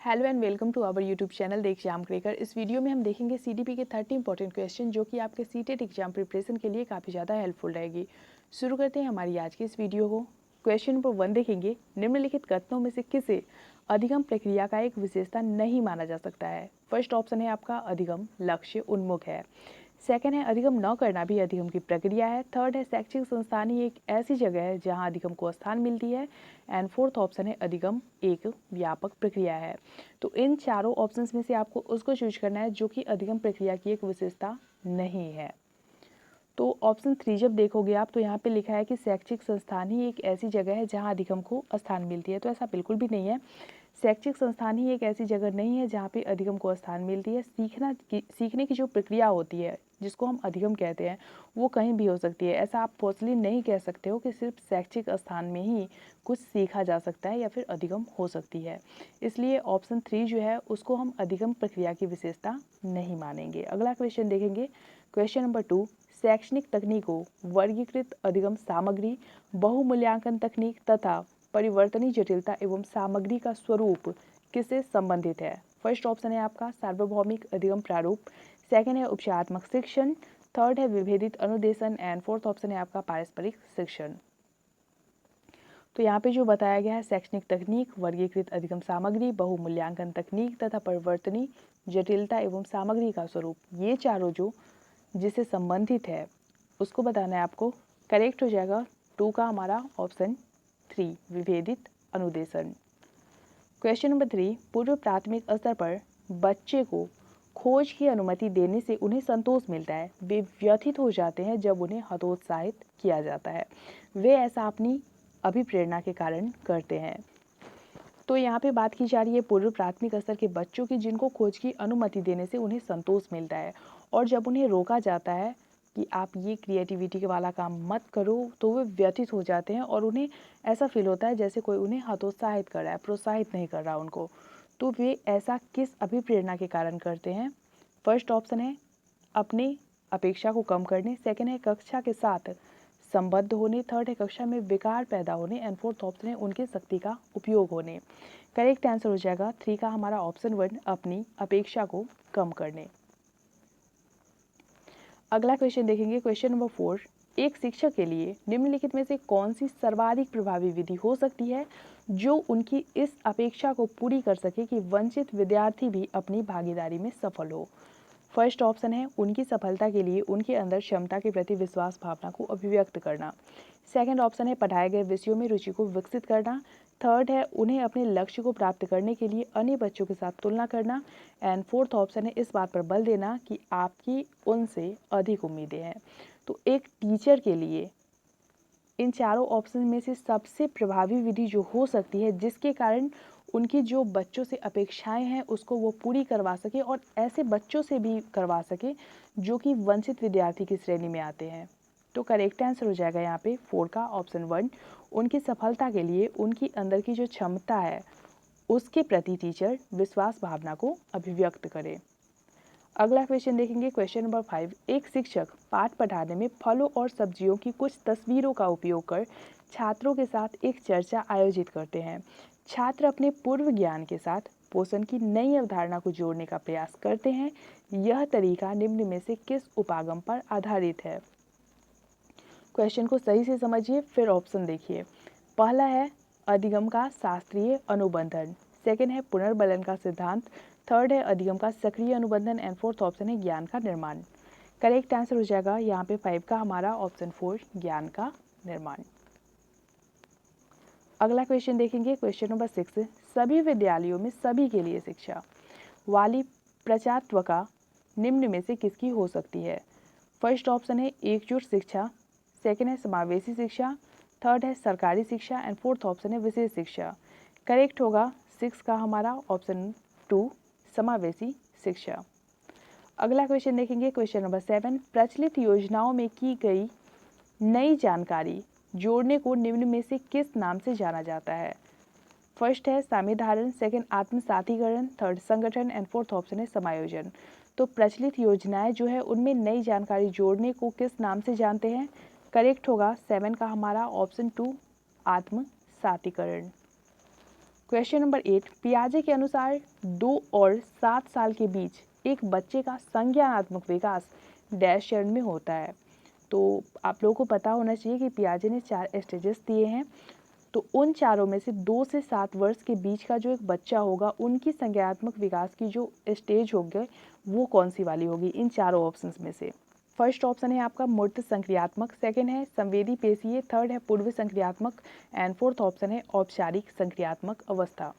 Hello and welcome to our YouTube channel the exam cracker. इस video में हम देखेंगे सीडीपी के 30 इंपॉर्टेंट क्वेश्चन जो कि आपके सीटेट एग्जाम प्रिपरेशन के लिए काफ़ी ज़्यादा हेल्पफुल रहेगी। शुरू करते हैं हमारी आज की इस वीडियो को। क्वेश्चन नंबर 1 देखेंगे, निम्नलिखित कथनों में से किसे अधिगम प्रक्रिया का एक विशेषता नहीं माना जा सकता है। फर्स्ट ऑप्शन है आपका अधिगम लक्ष्य उन्मुख है। सेकंड है अधिगम न करना भी अधिगम की प्रक्रिया है। थर्ड है शैक्षिक संस्थान ही एक ऐसी जगह है जहां अधिगम को स्थान मिलती है। एंड फोर्थ ऑप्शन है अधिगम एक व्यापक प्रक्रिया है। तो इन चारों ऑप्शंस में से आपको उसको चूज करना है जो कि अधिगम प्रक्रिया की एक विशेषता नहीं है। तो ऑप्शन 3 जब देखोगे आप तो यहाँ पे लिखा है कि शैक्षिक संस्थान ही एक ऐसी जगह है जहाँ अधिगम को स्थान मिलती है, तो ऐसा बिल्कुल भी नहीं है। शैक्षिक संस्थान ही एक ऐसी जगह नहीं है जहाँ पे अधिगम को स्थान मिलती है। सीखने की जो प्रक्रिया होती है जिसको हम अधिगम कहते हैं वो कहीं भी हो सकती है। ऐसा आप पॉसिबली नहीं कह सकते हो कि सिर्फ शैक्षिक स्थान में ही कुछ सीखा जा सकता है या फिर अधिगम हो सकती है। इसलिए ऑप्शन 3 जो है उसको हम अधिगम प्रक्रिया की विशेषता नहीं मानेंगे। अगला क्वेश्चन देखेंगे, क्वेश्चन नंबर 2, शैक्षणिक तकनीकों वर्गीकृत अधिगम सामग्री, बहुमूल्यांकन तकनीक तथा परिवर्तनीय जटिलता एवं सामग्री का स्वरूप किससे संबंधित है। फर्स्ट ऑप्शन है आपका सार्वभौमिक अधिगम प्रारूप, सेकंड है उपचारात्मक शिक्षण, थर्ड है विभेदित अनुदेशन एंड फोर्थ ऑप्शन है आपका पारस्परिक शिक्षण। तो यहाँ पे जो बताया गया है शैक्षणिक तकनीक वर्गीकृत अधिगम सामग्री, बहुमूल्यांकन तकनीक तथा परिवर्तनीय जटिलता एवं सामग्री का स्वरूप, ये चारों जो जिससे संबंधित है उसको बताना है आपको। करेक्ट हो जाएगा 2 का हमारा ऑप्शन 3 विभेदित अनुदेशन। क्वेश्चन नंबर 3, पूर्व प्राथमिक स्तर पर बच्चे को खोज की अनुमति देने से उन्हें संतोष मिलता है। वे व्यथित हो जाते हैं जब उन्हें हतोत्साहित किया जाता है। वे ऐसा अपनी अभिप्रेरणा के कारण करते हैं। तो यहाँ पे बात की जा रही है पूर्व प्राथमिक स्तर के बच्चों की जिनको खोज की अनुमति देने से उन्हें संतोष मिलता है, और जब उन्हें रोका जाता है कि आप ये क्रिएटिविटी के वाला काम मत करो तो वे व्यथित हो जाते हैं और उन्हें ऐसा फील होता है जैसे कोई उन्हें हतोत्साहित कर रहा है, प्रोत्साहित नहीं कर रहा उनको। तो वे ऐसा किस अभिप्रेरणा के कारण करते हैं। फर्स्ट ऑप्शन है अपने अपेक्षा को कम करने, सेकेंड है कक्षा के साथ संबद्ध होने, थर्ड है कक्षा में विकार पैदा होने एंड फोर्थ ऑप्शन है उनकी शक्ति का उपयोग होने। करेक्ट आंसर हो जाएगा 3 का हमारा ऑप्शन 1 अपनी अपेक्षा को कम करने। अगला क्वेश्चन देखेंगे, क्वेश्चन नंबर 4, एक शिक्षक के लिए निम्नलिखित में से कौन सी सर्वाधिक प्रभावी विधि हो सकती है जो उनकी इस अपेक्षा को पूरी कर सके कि वंचित विद्यार्थी भी अपनी भागीदारी में सफल हो। फर्स्ट ऑप्शन है उनकी सफलता के लिए उनके अंदर क्षमता के प्रति विश्वास भावना को अभिव्यक्त करना, सेकंड ऑप्शन है पढ़ाए गए विषयों में रुचि को विकसित करना, थर्ड है उन्हें अपने लक्ष्य को प्राप्त करने के लिए अन्य बच्चों के साथ तुलना करना एंड फोर्थ ऑप्शन है इस बात पर बल देना कि आपकी उनसे अधिक उम्मीदें हैं। तो एक टीचर के लिए इन चारों ऑप्शन में से सबसे प्रभावी विधि जो हो सकती है जिसके कारण उनकी जो बच्चों से अपेक्षाएं हैं उसको वो पूरी करवा सके और ऐसे बच्चों से भी करवा सके जो कि वंचित विद्यार्थी की श्रेणी में आते हैं। तो करेक्ट आंसर हो जाएगा यहाँ पे 4 का ऑप्शन 1, उनकी सफलता के लिए उनकी अंदर की जो क्षमता है उसके प्रति टीचर विश्वास भावना को अभिव्यक्त करे। अगला क्वेश्चन देखेंगे, क्वेश्चन नंबर 5, एक शिक्षक पाठ पढ़ाने में फलों और सब्जियों की कुछ तस्वीरों का उपयोग कर छात्रों के साथ एक चर्चा आयोजित करते हैं। छात्र अपने पूर्व ज्ञान के साथ पोषण की नई अवधारणा को जोड़ने का प्रयास करते हैं। यह तरीका निम्न में से किस उपागम पर आधारित है। क्वेश्चन को सही से समझिए फिर ऑप्शन देखिए। पहला है अधिगम का शास्त्रीय अनुबंधन, सेकंड है पुनर्बलन का सिद्धांत, थर्ड है अधिगम का सक्रिय अनुबंधन एंड फोर्थ ऑप्शन है ज्ञान का निर्माण। करेक्ट आंसर हो जाएगा यहाँ पे 5 का हमारा ऑप्शन 4 ज्ञान का निर्माण। अगला क्वेश्चन देखेंगे, क्वेश्चन नंबर 6, सभी विद्यालयों में सभी के लिए शिक्षा वाली प्रचात्वका निम्न में से किसकी हो सकती है। फर्स्ट ऑप्शन है एकजुट शिक्षा, सेकेंड है समावेशी शिक्षा, थर्ड है सरकारी शिक्षा एंड फोर्थ ऑप्शन है विशेष शिक्षा। करेक्ट होगा 6 का हमारा ऑप्शन 2 समावेशी शिक्षा। अगला क्वेश्चन देखेंगे, क्वेश्चन नंबर 7, प्रचलित योजनाओं में की गई नई जानकारी जोड़ने को निम्न में से किस नाम से जाना जाता है। फर्स्ट है सामीधारण, सेकंड आत्मसातीकरण, थर्ड संगठन एंड फोर्थ ऑप्शन है समायोजन। तो प्रचलित योजनाएं जो है उनमें नई जानकारी जोड़ने को किस नाम से जानते हैं। करेक्ट होगा 7 का हमारा ऑप्शन 2 आत्मसातीकरण। क्वेश्चन नंबर 8, पियाजे के अनुसार 2 और 7 साल के बीच एक बच्चे का संज्ञानात्मक विकास डैश चरण में होता है। तो आप लोगों को पता होना चाहिए कि पियाजे ने 4 स्टेजेस दिए हैं। तो उन चारों में से 2 से 7 वर्ष के बीच का जो एक बच्चा होगा, उनकी संज्ञानात्मक विकास की जो स्टेज होगी वो कौन सी वाली होगी इन चारों ऑप्शंस में से। फर्स्ट ऑप्शन है आपका मूर्त संक्रियात्मक, सेकंड है संवेदी पेशीय, थर्ड है पूर्व संक्रियात्मक एंड फोर्थ ऑप्शन है औपचारिक संक्रियात्मक अवस्था।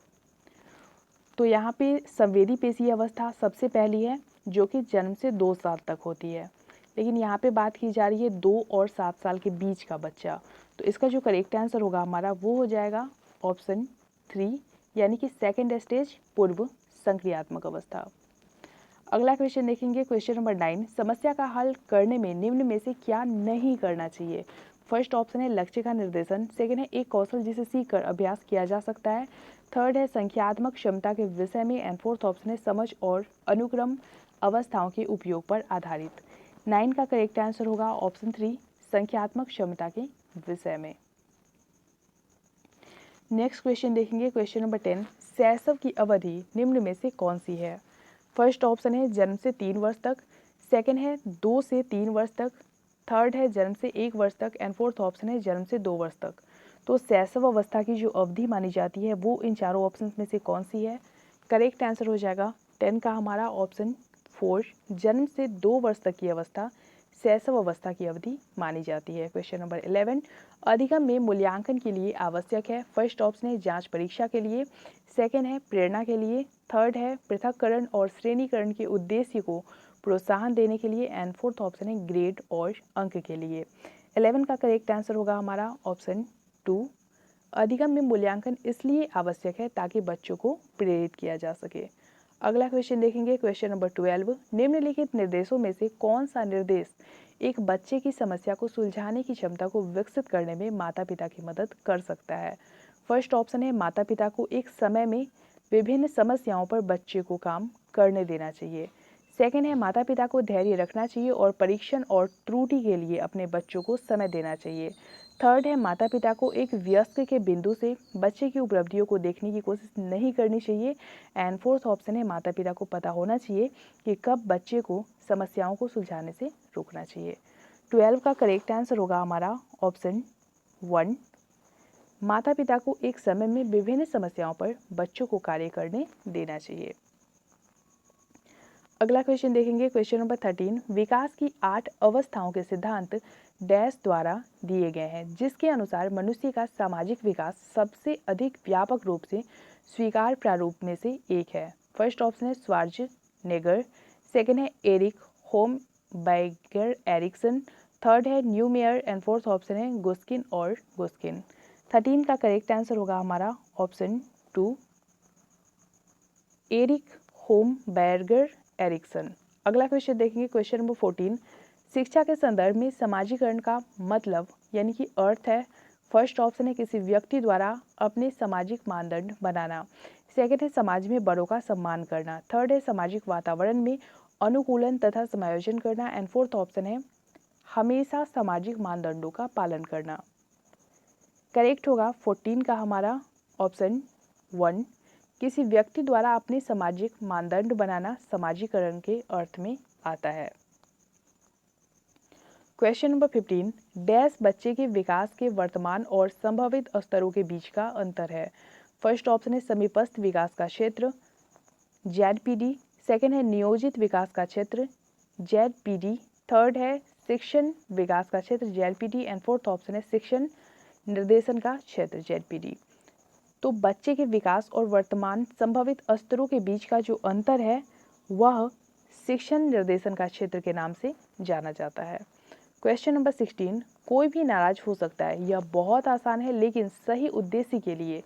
तो यहाँ पे संवेदी पेशीय अवस्था सबसे पहली है जो कि जन्म से 2 साल तक होती है, लेकिन यहाँ पे बात की जा रही है 2 और 7 साल के बीच का बच्चा। तो इसका जो करेक्ट आंसर होगा हमारा वो हो जाएगा ऑप्शन 3, यानी कि सेकेंड स्टेज पूर्व संक्रियात्मक अवस्था। अगला क्वेश्चन देखेंगे, क्वेश्चन नंबर 9, समस्या का हल करने में निम्न में से क्या नहीं करना चाहिए। फर्स्ट ऑप्शन है लक्ष्य का निर्देशन, सेकंड है एक कौशल जिसे सीखकर अभ्यास किया जा सकता है, थर्ड है संख्यात्मक क्षमता के विषय में एंड फोर्थ ऑप्शन है समझ और अनुक्रम अवस्थाओं के उपयोग पर आधारित। 9 का करेक्ट आंसर होगा ऑप्शन 3, संख्यात्मक क्षमता के विषय में। नेक्स्ट क्वेश्चन देखेंगे, क्वेश्चन नंबर 10, शैशव की अवधि निम्न में से कौन सी है। फर्स्ट ऑप्शन है जन्म से 3 वर्ष तक, सेकंड है 2 से 3 वर्ष तक, थर्ड है जन्म से 1 वर्ष तक एंड फोर्थ ऑप्शन है जन्म से 2 वर्ष तक। तो शैशव अवस्था की जो अवधि मानी जाती है वो इन चारों ऑप्शन में से कौन सी है। करेक्ट आंसर हो जाएगा 10 का हमारा ऑप्शन 4, जन्म से 2 वर्ष तक की अवस्था शैशव अवस्था की अवधि मानी जाती है। क्वेश्चन नंबर 11, अधिगम में मूल्यांकन के लिए आवश्यक है। फर्स्ट ऑप्शन है जांच परीक्षा के लिए, सेकंड है प्रेरणा के लिए, थर्ड है पृथक्करण और श्रेणीकरण के उद्देश्य को प्रोत्साहन देने के लिए एंड फोर्थ ऑप्शन है ग्रेड और अंक के लिए। 11 का करेक्ट आंसर होगा हमारा ऑप्शन 2, अधिगम में मूल्यांकन इसलिए आवश्यक है ताकि बच्चों को प्रेरित किया जा सके। अगला क्वेश्चन देखेंगे, क्वेश्चन नंबर 12, निम्नलिखित निर्देशों में से कौन सा निर्देश एक बच्चे की समस्या को सुलझाने की क्षमता को विकसित करने में माता पिता की मदद कर सकता है। फर्स्ट ऑप्शन है माता पिता को एक समय में विभिन्न समस्याओं पर बच्चे को काम करने देना चाहिए, सेकंड है माता पिता को धैर्य रखना चाहिए और परीक्षण और त्रुटि के लिए अपने बच्चों को समय देना चाहिए, थर्ड है माता पिता को एक वयस्क के बिंदु से बच्चे की उपलब्धियों को देखने की कोशिश नहीं करनी चाहिए एंड फोर्थ ऑप्शन है माता पिता को पता होना चाहिए कि कब बच्चे को समस्याओं को सुलझाने से रोकना चाहिए। 12 का करेक्ट आंसर होगा हमारा ऑप्शन 1, माता पिता को एक समय में विभिन्न समस्याओं पर बच्चों को कार्य करने देना चाहिए। अगला क्वेश्चन देखेंगे, क्वेश्चन नंबर 13, विकास की 8 अवस्थाओं के सिद्धांत डैश द्वारा दिए गए हैं, जिसके अनुसार मनुष्य का सामाजिक विकास सबसे अधिक व्यापक रूप से स्वीकार प्रारूप में से एक है। फर्स्ट ऑप्शन है श्वार्ज़नेगर, सेकंड है एरिक होमबर्गर एरिक्सन, थर्ड है न्यूमेयर एंड फोर्थ ऑप्शन है गुस्किन और गुस्किन। 13 का करेक्ट आंसर होगा हमारा ऑप्शन 2, एरिक होमबर्गर एरिक्सन। अगला क्वेश्चन देखेंगे, क्वेश्चन नंबर 14, शिक्षा के संदर्भ में समाजीकरण का मतलब यानी कि अर्थ है। फर्स्ट ऑप्शन है किसी व्यक्ति द्वारा अपने सामाजिक मानदंड बनाना, सेकंड है समाज में बड़ों का सम्मान करना, थर्ड है सामाजिक वातावरण में अनुकूलन तथा समायोजन करना एंड फोर्थ ऑप्शन है हमेशा सामाजिक मानदंडों का पालन करना। करेक्ट होगा 14 का हमारा ऑप्शन 1, किसी व्यक्ति द्वारा अपने सामाजिक मानदंड बनाना समाजीकरण के अर्थ में आता है। क्वेश्चन नंबर 15, डैश बच्चे के विकास के वर्तमान और संभावित स्तरों के बीच का अंतर है। फर्स्ट ऑप्शन है समीपस्थ विकास का क्षेत्र ZPD, सेकंड है नियोजित विकास का क्षेत्र ZPD, थर्ड है शिक्षण विकास का क्षेत्र ZPD एंड फोर्थ ऑप्शन है शिक्षण निर्देशन का क्षेत्र ZPD। तो बच्चे के विकास और वर्तमान संभावित स्तरों के बीच का जो अंतर है वह शिक्षण निर्देशन का क्षेत्र के नाम से जाना जाता है। क्वेश्चन नंबर 16, कोई भी नाराज हो सकता है। यह बहुत आसान है, लेकिन सही उद्देश्य के लिए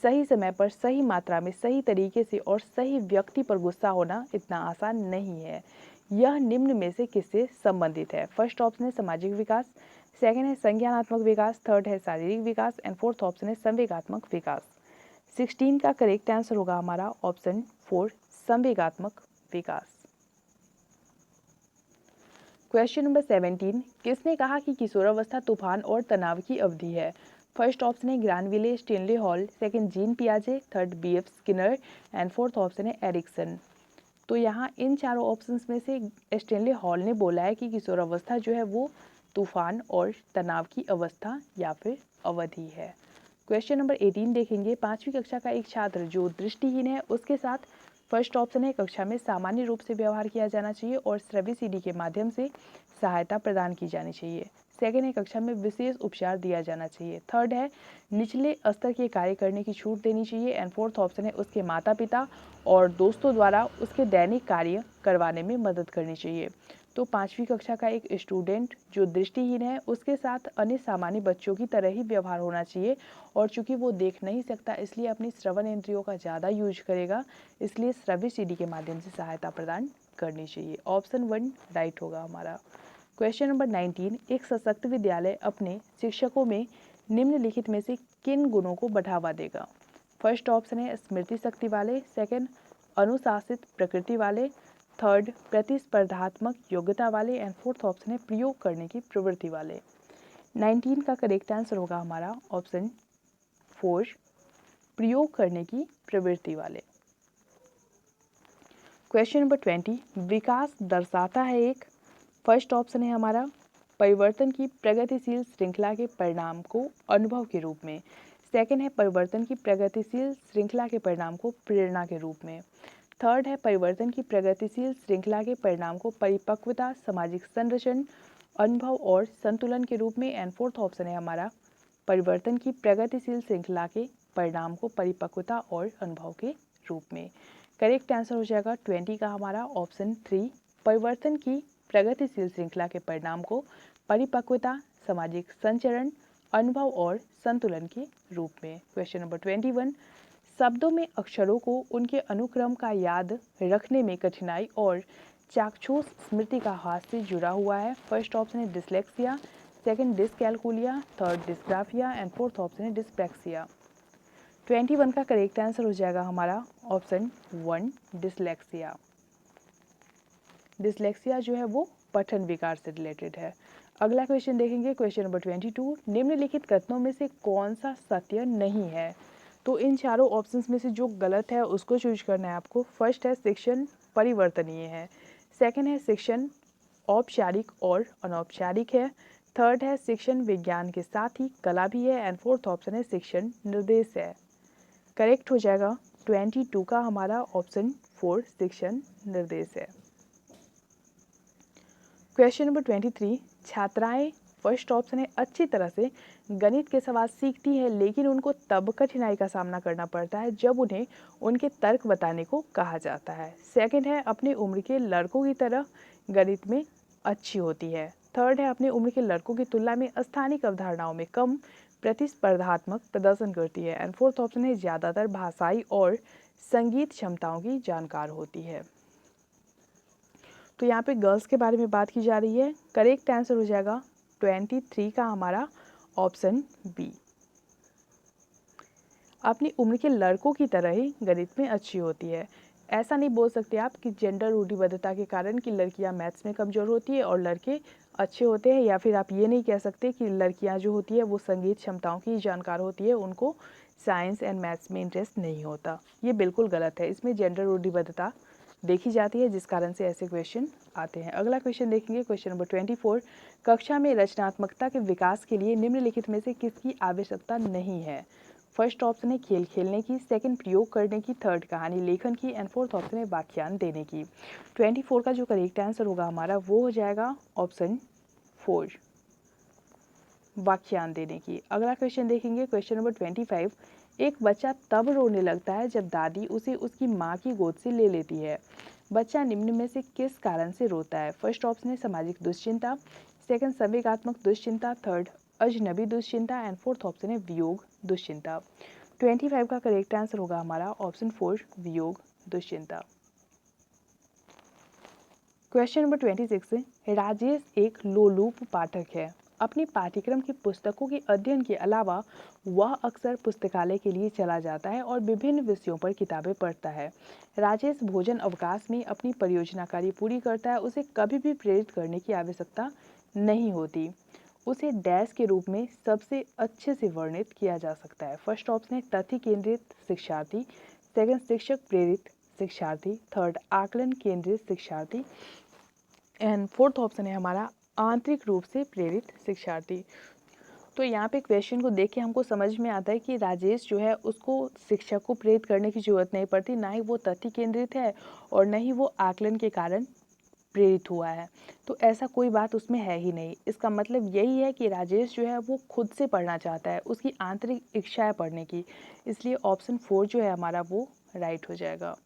सही समय पर सही मात्रा में सही तरीके से और सही व्यक्ति पर गुस्सा होना इतना आसान नहीं है। यह निम्न में से किससे संबंधित है। फर्स्ट ऑप्शन है सामाजिक विकास, सेकंड है संज्ञानात्मक विकास, थर्ड है शारीरिक विकास एंड फोर्थ ऑप्शन है संवेगात्मक विकास। 16 का करेक्ट आंसर होगा हमारा ऑप्शन 4, संवेगात्मक विकास। क्वेश्चन नंबर 17, किसने कहा कि किशोरावस्था तूफान और तनाव की अवधि है। फर्स्ट ऑप्शन है Granville, Stanley Hall, second Jean पियाजे, third B F Skinner and fourth option है एरिक्सन। तो यहाँ इन चारों ऑप्शंस में से स्टेनले हॉल ने बोला है कि किशोरावस्था जो है वो तूफान और तनाव की अवस्था या फिर अवधि है। क्वेश्चन नंबर 18 देखेंगे। 5वीं कक्षा का एक छात्र जो दृष्टिहीन है उसके साथ फर्स्ट ऑप्शन है कक्षा में सामान्य रूप से व्यवहार किया जाना चाहिए और श्रव्य सीडी के माध्यम से सहायता प्रदान की जानी चाहिए। सेकेंड है कक्षा में विशेष उपचार दिया जाना चाहिए। थर्ड है निचले स्तर के कार्य करने की छूट देनी चाहिए एंड फोर्थ ऑप्शन है उसके माता पिता और दोस्तों द्वारा उसके दैनिक कार्य करवाने में मदद करनी चाहिए। तो 5वीं कक्षा का एक स्टूडेंट जो दृष्टिहीन है उसके साथ अन्य सामान्य बच्चों की तरह ही व्यवहार होना चाहिए और चूंकि वो देख नहीं सकता इसलिए अपनी श्रवण इंद्रियों का ज़्यादा यूज करेगा, इसलिए श्रव्य सीडी के माध्यम से सहायता प्रदान करनी चाहिए। ऑप्शन 1 राइट होगा हमारा। Question number 19। एक सशक्त विद्यालय अपने शिक्षकों में निम्नलिखित में से किन गुणों को बढ़ावा देगा? फर्स्ट ऑप्शन है स्मृति शक्ति वाले, सेकंड अनुशासित प्रकृति वाले, थर्ड प्रतिस्पर्धात्मक योग्यता वाले एंड फोर्थ ऑप्शन है प्रयोग करने की प्रवृत्ति वाले। 19 का करेक्ट आंसर होगा हमारा ऑप्शन 4 प्रयोग करने की प्रवृत्ति वाले। Question number 20। विकास दर्शाता है एक, फर्स्ट ऑप्शन है हमारा परिवर्तन की प्रगतिशील श्रृंखला के परिणाम को अनुभव के रूप में, सेकंड है परिवर्तन की प्रगतिशील श्रृंखला के परिणाम को प्रेरणा के रूप में, थर्ड है परिवर्तन की प्रगतिशील श्रृंखला के परिणाम को परिपक्वता, सामाजिक संरचना, अनुभव और संतुलन के रूप में एंड फोर्थ ऑप्शन है हमारा परिवर्तन की प्रगतिशील श्रृंखला के परिणाम को परिपक्वता और अनुभव के रूप में। करेक्ट आंसर हो जाएगा 20 का हमारा ऑप्शन 3 परिवर्तन की प्रगतिशील श्रृंखला के परिणाम को परिपक्वता, सामाजिक संचरण, अनुभव और संतुलन के रूप में। Question number 21। शब्दों में अक्षरों को उनके अनुक्रम का याद रखने में कठिनाई और चाक्षुष स्मृति का हाथ से जुड़ा हुआ है। फर्स्ट ऑप्शन है dyslexia, second dyscalculia, third dysgraphia and fourth option है डिस्प्रैक्सिया। 21 का करेक्ट आंसर हो जाएगा हमारा ऑप्शन 1 डिसलेक्सिया। डिसलेक्सिया जो है वो पठन विकार से रिलेटेड है। अगला क्वेश्चन देखेंगे। Question number 22। निम्नलिखित कथनों में से कौन सा सत्य नहीं है? तो इन चारों ऑप्शंस में से जो गलत है उसको चूज करना है आपको। फर्स्ट है शिक्षण परिवर्तनीय है, सेकंड है शिक्षण औपचारिक और अनौपचारिक है, थर्ड है शिक्षण विज्ञान के साथ ही कला भी है एंड फोर्थ ऑप्शन है शिक्षण निर्देश है। करेक्ट हो जाएगा 22 का हमारा ऑप्शन 4 शिक्षण निर्देश है। Question number 23। छात्राएं फर्स्ट ऑप्शन है अच्छी तरह से गणित के सवाल सीखती है लेकिन उनको तब कठिनाई का सामना करना पड़ता है जब उन्हें उनके तर्क बताने को कहा जाता है। सेकंड है अपनी उम्र के लड़कों की तरह गणित में अच्छी होती है। थर्ड है अपनी उम्र के लड़कों की तुलना में स्थानिक अवधारणाओं में कम प्रतिस्पर्धात्मक प्रदर्शन करती है एंड फोर्थ ऑप्शन है ज़्यादातर भाषाई और संगीत क्षमताओं की जानकार होती है। तो यहाँ पे गर्ल्स के बारे में बात की जा रही है। करेक्ट आंसर हो जाएगा 23 का हमारा ऑप्शन बी। अपनी उम्र के लड़कों की तरह ही गणित में अच्छी होती है। ऐसा नहीं बोल सकते आप कि जेंडर रूढ़िबद्धता के कारण कि लड़कियां मैथ्स में कमज़ोर होती है और लड़के अच्छे होते हैं, या फिर आप ये नहीं कह सकते कि लड़कियां जो होती है वो संगीत क्षमताओं की जानकार होती है, उनको साइंस एंड मैथ्स में इंटरेस्ट नहीं होता। ये बिल्कुल गलत है। इसमें जेंडर रूढ़िबद्धता देखी जाती है जिस कारण से ऐसे क्वेश्चन आते हैं। अगला क्वेश्चन देखेंगे। Question number 24। कक्षा में रचनात्मकता के विकास के लिए निम्नलिखित में से किसकी आवश्यकता नहीं है? फर्स्ट ऑप्शन है खेल खेलने की, सेकंड प्रयोग करने की, थर्ड कहानी लेखन की एंड फोर्थ ऑप्शन है व्याख्यान देने की। 24 का जो करेक्ट आंसर होगा हमारा वो हो जाएगा ऑप्शन 4 व्याख्यान देने की। अगला क्वेश्चन देखेंगे। Question number 25। एक बच्चा तब रोने लगता है जब दादी उसे उसकी माँ की गोद से ले लेती है। बच्चा निम्न में से किस कारण से रोता है? फर्स्ट ऑप्शन है सामाजिक दुश्चिंता, सेकंड संवेगात्मक दुश्चिंता, थर्ड अजनबी दुश्चिंता एंड फोर्थ ऑप्शन है वियोग दुश्चिंता। 25 का करेक्ट आंसर होगा हमारा ऑप्शन 4 वियोग दुश्चिंता। Question number 26। राजेश एक लोलूप पाठक है। अपनी पाठ्यक्रम की पुस्तकों के अध्ययन के अलावा वह अक्सर पुस्तकालय के लिए चला जाता है और विभिन्न विषयों पर किताबें पढ़ता है। राजेश भोजन अवकाश में अपनी परियोजना कार्य पूरी करता है। उसे कभी भी प्रेरित करने की आवश्यकता नहीं होती। उसे डैश के रूप में सबसे अच्छे से वर्णित किया जा सकता है। फर्स्ट ऑप्शन है तथ्य केंद्रित शिक्षार्थी, सेकंड शिक्षक प्रेरित शिक्षार्थी, थर्ड आकलन केंद्रित शिक्षार्थी एंड फोर्थ ऑप्शन है हमारा आंतरिक रूप से प्रेरित शिक्षार्थी। तो यहाँ पे क्वेश्चन को देख के हमको समझ में आता है कि राजेश जो है उसको शिक्षक को प्रेरित करने की जरूरत नहीं पड़ती, ना ही वो तथ्य केंद्रित है और न ही वो आकलन के कारण प्रेरित हुआ है। तो ऐसा कोई बात उसमें है ही नहीं। इसका मतलब यही है कि राजेश जो है वो खुद से पढ़ना चाहता है, उसकी आंतरिक इच्छा है पढ़ने की, इसलिए ऑप्शन 4 जो है हमारा वो राइट हो जाएगा।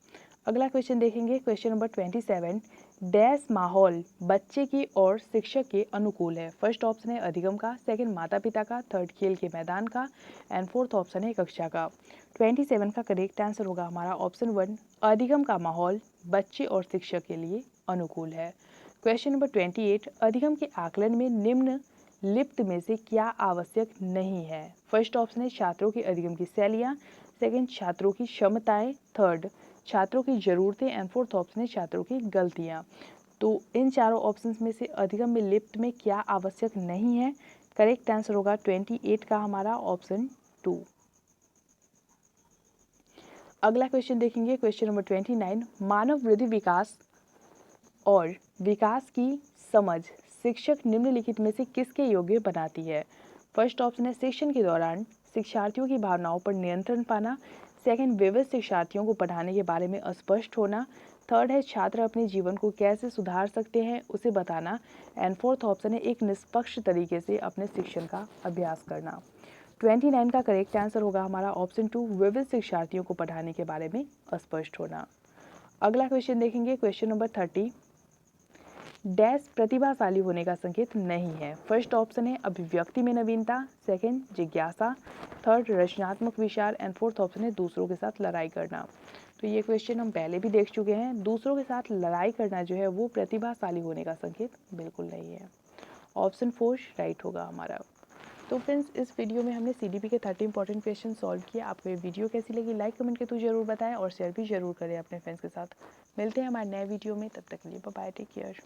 अगला क्वेश्चन देखेंगे, क्वेश्चन नंबर 27। डैश माहौल बच्चे की और शिक्षक के अनुकूल है। फर्स्ट ऑप्शन है अधिगम का, सेकंड माता पिता का, थर्ड खेल के मैदान का एंड फोर्थ ऑप्शन है कक्षा का। 27 का करेक्ट आंसर होगा हमारा ऑप्शन 1, अधिगम का माहौल बच्चे और शिक्षक के लिए अनुकूल है। क्वेश्चन नंबर 28, अधिगम के आकलन में निम्न लिप्त में से क्या आवश्यक नहीं है। फर्स्ट ऑप्शन है छात्रों की अधिगम की शैलियाँ, सेकंड छात्रों की क्षमताएं, थर्ड छात्रों की ज़रूरतें एंड फोर्थ ऑप्शन है छात्रों की गलतियाँ। तो इन चारों ऑप्शंस में से अधिगम में लिप्त में क्या आवश्यक नहीं है, करेक्ट आंसर होगा 28 का हमारा ऑप्शन 2। अगला क्वेश्चन देखेंगे, क्वेश्चन नंबर 29। मानव वृद्धि विकास और विकास की समझ शिक्षक निम्नलिखित में से किसके योग्य बनाती है। फर्स्ट ऑप्शन है शिक्षण के दौरान शिक्षार्थियों की भावनाओं पर नियंत्रण पाना, सेकंड विविध शिक्षार्थियों को पढ़ाने के बारे में अस्पष्ट होना, थर्ड है छात्र अपने जीवन को कैसे सुधार सकते हैं उसे बताना एंड फोर्थ ऑप्शन है एक निष्पक्ष तरीके से अपने शिक्षण का अभ्यास करना। 29 का करेक्ट आंसर होगा हमारा ऑप्शन 2, विविध शिक्षार्थियों को पढ़ाने के बारे में अस्पष्ट होना। अगला क्वेश्चन देखेंगे, क्वेश्चन नंबर 30। डैश प्रतिभाशाली होने का संकेत नहीं है। फर्स्ट ऑप्शन है अभिव्यक्ति में नवीनता, सेकंड जिज्ञासा, थर्ड रचनात्मक विचार एंड फोर्थ ऑप्शन है दूसरों के साथ लड़ाई करना। तो ये क्वेश्चन हम पहले भी देख चुके हैं। दूसरों के साथ लड़ाई करना जो है वो प्रतिभाशाली होने का संकेत बिल्कुल नहीं है। ऑप्शन 4 राइट होगा हमारा। तो फ्रेंड्स, इस वीडियो में हमने सीडीपी के 30 इंपॉर्टेंट क्वेश्चन सॉल्व किया। आपको ये वीडियो कैसी लगी लाइक कमेंट के थ्रू जरूर बताएं और शेयर भी जरूर करें अपने फ्रेंड्स के साथ। मिलते हैं हमारे नए वीडियो में, तब तक के लिए बाय बाय, टेक केयर।